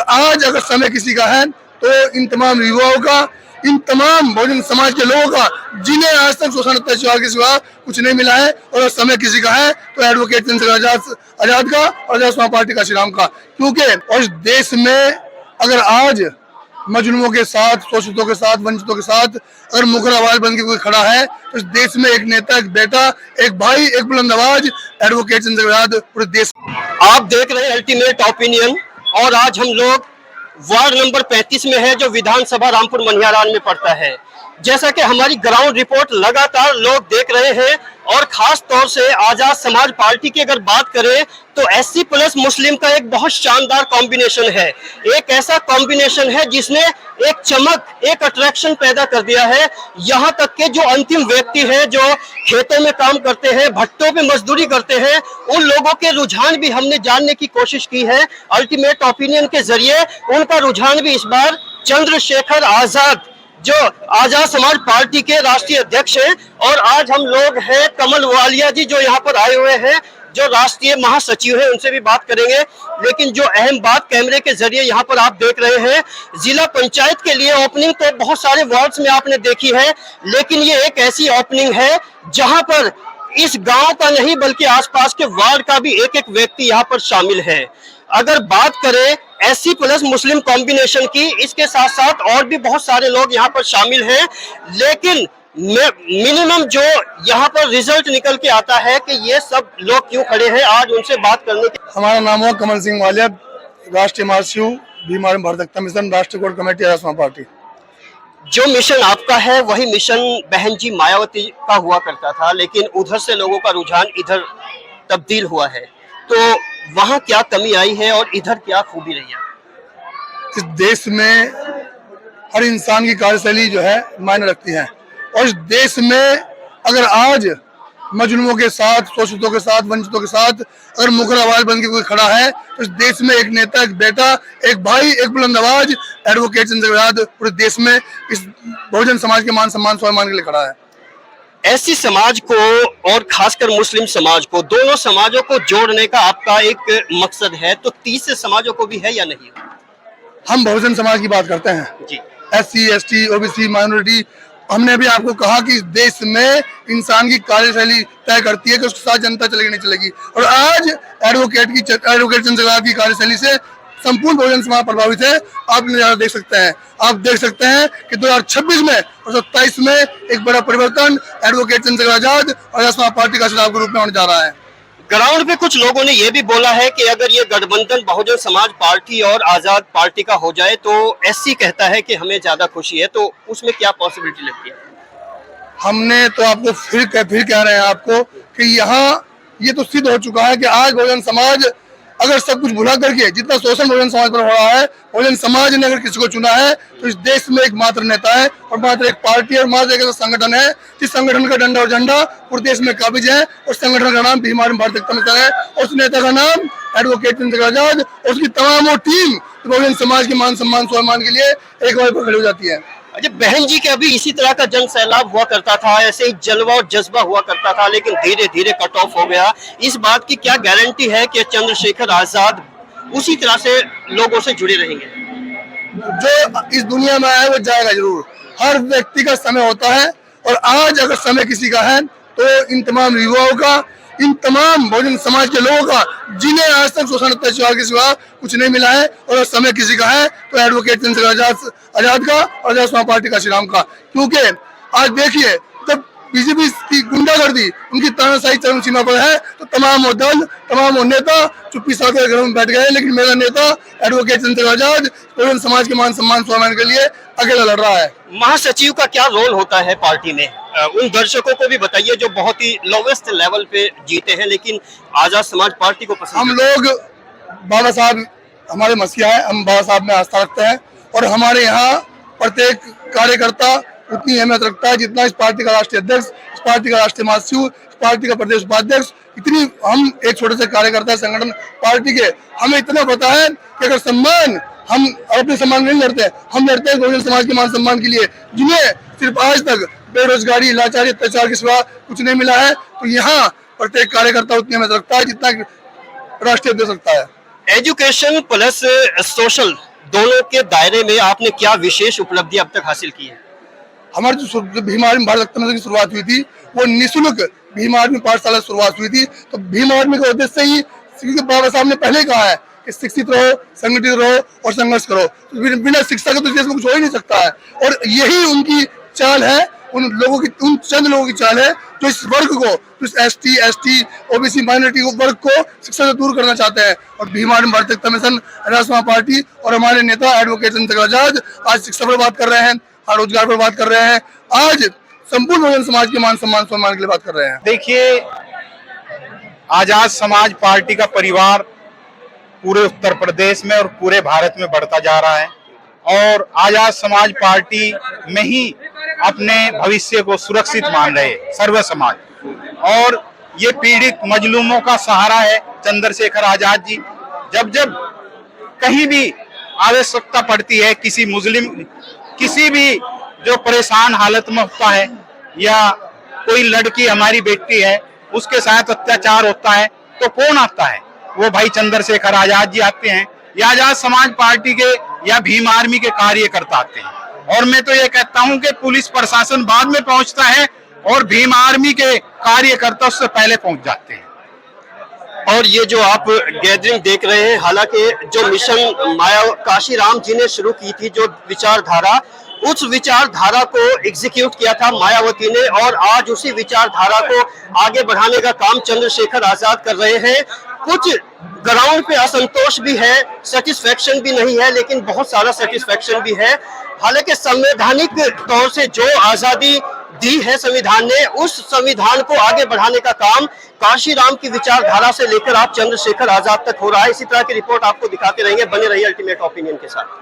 आज अगर समय किसी का है तो इन तमाम युवाओं का, इन तमाम बहुजन समाज के लोगों का, जिन्हें आज तक शोषण अत्याचार के सिवा कुछ नहीं मिला है, और अगर समय किसी का है तो एडवोकेट चंद्रशेखर आजाद का और आजाद समाज पार्टी का, श्री राम का। क्योंकि और इस देश में अगर आज मजलूमों के साथ, शोषितों के साथ, वंचितों के साथ अगर मुखर आवाज बन के कोई खड़ा है तो इस देश में एक नेता, एक बेटा, एक भाई, एक बुलंद आवाज एडवोकेट चंद्रशेखर आजाद पूरे देश। आप देख रहे हैं अल्टीमेट ओपिनियन, और आज हम लोग वार्ड नंबर 35 में है जो विधानसभा रामपुर मनिहारान में पड़ता है। जैसा कि हमारी ग्राउंड रिपोर्ट लगातार लोग देख रहे हैं, और खास तौर से आजाद समाज पार्टी की अगर बात करें तो एससी प्लस मुस्लिम का एक बहुत शानदार कॉम्बिनेशन है। एक ऐसा कॉम्बिनेशन है जिसने एक चमक, एक अट्रैक्शन पैदा कर दिया है। यहाँ तक के जो अंतिम व्यक्ति है, जो खेतों में काम करते हैं, भट्टों पे मजदूरी करते हैं, उन लोगों के रुझान भी हमने जानने की कोशिश की है अल्टीमेट ओपिनियन के जरिए। उनका रुझान भी इस बार चंद्रशेखर आजाद, जो आजाद समाज पार्टी के राष्ट्रीय अध्यक्ष हैं, और आज हम लोग हैं कमल वालिया जी जो यहाँ पर आए हुए हैं, जो राष्ट्रीय महासचिव है, उनसे भी बात करेंगे। लेकिन जो अहम बात कैमरे के जरिए यहाँ पर आप देख रहे हैं, जिला पंचायत के लिए ओपनिंग तो बहुत सारे वार्ड्स में आपने देखी है, लेकिन ये एक ऐसी ओपनिंग है जहां पर इस गांव का नहीं बल्कि आसपास के वार्ड का भी एक एक व्यक्ति यहाँ पर शामिल है। अगर बात करें एससी प्लस मुस्लिम कॉम्बिनेशन की, इसके साथ साथ और भी बहुत सारे लोग यहाँ पर शामिल हैं, लेकिन मिनिमम जो यहाँ पर रिजल्ट निकल के आता है कि ये सब लोग क्यों खड़े हैं, आज उनसे बात करने के। हमारा नाम है कमल सिंह वालिया, राष्ट्रीय महासचिव भीम भारत मिशन, राष्ट्रीय core committee Azad Samaj party. जो मिशन आपका है वही मिशन बहन जी मायावती का हुआ करता था, लेकिन उधर से लोगों का रुझान इधर तब्दील हुआ है, तो वहाँ क्या कमी आई है और इधर क्या खूबी रही है? इस देश में हर इंसान की कार्यशैली जो है मायने रखती है, और इस देश में अगर आज मजलूमों के साथ, शोषितों के साथ, वंचितों के साथ अगर मुखर आवाज बन के कोई खड़ा है तो इस देश में एक नेता, एक बेटा, एक भाई, एक बुलंद आवाज एडवोकेट चंद्रशेखर आजाद पूरे देश में इस बहुजन समाज के मान सम्मान स्वाभिमान के लिए खड़ा है। ऐसी समाज को और खासकर मुस्लिम समाज को, दोनों समाजों को जोड़ने का आपका एक मकसद है, तो तीसरे समाजों को भी है या नहीं? हम बहुजन समाज की बात करते हैं जी। SC, ST, OBC, minority. हमने भी आपको कहा कि इस देश में इंसान की कार्यशैली तय करती है कि उसके साथ जनता चलेगी नहीं चलेगी, और आज एडवोकेट चंद्रशेखर आजाद की कार्यशैली से संपूर्ण बहुजन समाज प्रभावित है। आप नजारा देख सकते हैं, आप देख सकते हैं कि 2026 में और 27 में एक बड़ा परिवर्तन एडवोकेट चंद्रशेखर आजाद और आजाद समाज पार्टी का चुनाव के रूप में होने जा रहा है। ग्राउंड पे कुछ लोगों ने यह भी बोला है कि अगर ये गठबंधन बहुजन समाज पार्टी और आजाद पार्टी का हो जाए तो SC कहता है कि हमें ज्यादा खुशी है, तो उसमें क्या पॉसिबिलिटी लगती है? हमने तो आपको फिर कह रहे हैं आपको कि यहाँ ये तो सिद्ध हो चुका है कि आज बहुजन समाज अगर सब कुछ भुला करके, जितना शोषण बहुजन समाज पर हो रहा है, बहुजन समाज ने अगर किसी को चुना है तो इस देश में एक मात्र नेता है और मात्र एक पार्टी और मात्र एक संगठन है, जिस संगठन का डंडा और झंडा पूरे देश में काबिज है, और संगठन का नाम भीम भारत मिशन है, और उस नेता का नाम एडवोकेट चंद्रशेखर आजाद, और उसकी तमाम टीम बहुजन समाज के मान सम्मान स्वाभिमान के लिए एक बार खड़ी हो जाती है। अच्छा, बहन जी के अभी इसी तरह का जन सैलाब हुआ करता था, ऐसे ही जलवा और जज्बा हुआ करता था, लेकिन धीरे धीरे कट ऑफ हो गया। इस बात की क्या गारंटी है कि चंद्रशेखर आजाद उसी तरह से लोगों से जुड़े रहेंगे? जो इस दुनिया में आया वो जाएगा जरूर, हर व्यक्ति का समय होता है, और आज अगर समय किसी का है तो इन तमाम युवाओं का, इन तमाम बहुजन समाज के लोगों का, जिन्हें आज तक शोषण अत्याचार के सिवा कुछ नहीं मिला है, और अगर समय किसी का है तो एडवोकेट चंद्रशेखर आजाद का और आजाद समाज पार्टी का, श्री राम का। क्योंकि आज देखिए, जब बीजेपी की गुंडागर्दी, उनकी तानाशाही चरम सीमा पर है, तो तमाम दल, तमाम नेता चुप्पी साध कर घरों में बैठ गए, लेकिन मेरा नेता एडवोकेट चंद्रशेखर आजाद बहुजन समाज के मान सम्मान स्वाभिमान के लिए अकेला लड़ रहा है। महासचिव का क्या रोल होता है पार्टी में? उन दर्शकों को भी बताइए जो बहुत ही लोवेस्ट लेवल पे जीते हैं लेकिन आजाद समाज पार्टी को पसंद। हम लोग बाबा साहब हमारे मसीहा है, हम बाबा साहब में आस्था रखते हैं, और हमारे यहाँ प्रत्येक कार्यकर्ता उतनी अहमियत रखता है जितना इस पार्टी का राष्ट्रीय अध्यक्ष, इस पार्टी का राष्ट्रीय महासचिव, इस पार्टी का प्रदेश उपाध्यक्ष। इतनी हम एक छोटे से कार्यकर्ता संगठन पार्टी के, हमें इतना पता है कि अगर सम्मान, हम अपने सम्मान नहीं लड़ते, हम लड़ते हैं बहुजन समाज के मान सम्मान के लिए, जिन्हें सिर्फ आज तक बेरोजगारी, लाचारी, अत्याचार के सिवा कुछ नहीं मिला है। तो यहाँ प्रत्येक कार्यकर्ता उतनी अहमियत रखता है जितना राष्ट्रीय अध्यक्ष रखता है। एजुकेशन प्लस सोशल दोनों के दायरे में आपने क्या विशेष उपलब्धि अब तक हासिल की है? हमारी जो भीम आर्मी भारत रत्न मिशन की शुरुआत हुई थी वो निःशुल्क भीम आर्मी पाठशाला शुरुआत हुई थी। तो भीम आर्मी का उद्देश्य ही, क्योंकि बाबा साहब ने पहले कहा है कि शिक्षित रहो, संगठित रहो और संघर्ष करो। तो बिना शिक्षा के तो देश में कुछ हो ही नहीं सकता है। और यही उनकी चाल है, उन लोगों की, उन चंद लोगों की चाल है जो इस वर्ग को, इस ST, OBC माइनॉरिटी वर्ग को शिक्षा से दूर करना चाहते हैं। और भीम आर्मी भारत रत्न मिशन, राष्ट्रवादी पार्टी और हमारे नेता एडवोकेट चंद्रशेखर आजाद आज शिक्षा पर बात कर रहे हैं, रोजगार पर बात कर रहे हैं, आज संपूर्ण बहुजन समाज के मान सम्मान के लिए बात कर रहे हैं। देखिए, आजाद समाज पार्टी का परिवार पूरे उत्तर प्रदेश में और पूरे भारत में बढ़ता जा रहा है और आजाद समाज पार्टी में ही अपने भविष्य को सुरक्षित मान रहे सर्व समाज। और ये पीड़ित मजलूमों का सहारा है चंद्रशेखर आजाद जी। जब जब कहीं भी आवश्यकता पड़ती है, किसी मुस्लिम, किसी भी जो परेशान हालत में होता है या कोई लड़की हमारी बेटी है उसके साथ अत्याचार होता है, तो कौन आता है? वो भाई चंद्रशेखर आजाद जी आते हैं या आजाद समाज पार्टी के या भीम आर्मी के कार्यकर्ता आते हैं। और मैं तो ये कहता हूं कि पुलिस प्रशासन बाद में पहुंचता है और भीम आर्मी के कार्यकर्ता उससे पहले पहुंच जाते हैं। और ये जो आप गैदरिंग देख रहे हैं, हालांकि जो मिशन माया काशीराम जी ने शुरू की थी, जो विचारधारा, उस विचारधारा को एग्जीक्यूट किया था मायावती ने और आज उसी विचारधारा को आगे बढ़ाने का काम चंद्रशेखर आजाद कर रहे हैं। कुछ ग्राउंड पे असंतोष भी है, सेटिस्फेक्शन भी नहीं है, लेकिन बहुत सारा सेटिस्फेक्शन भी है। हालांकि संवैधानिक तौर से जो आजादी दी है संविधान ने, उस संविधान को आगे बढ़ाने का काम काशीराम की विचारधारा से लेकर आप चंद्रशेखर आजाद तक हो रहा है। इसी तरह की रिपोर्ट आपको दिखाते रहेंगे। बने रहिए अल्टीमेट ओपिनियन के साथ।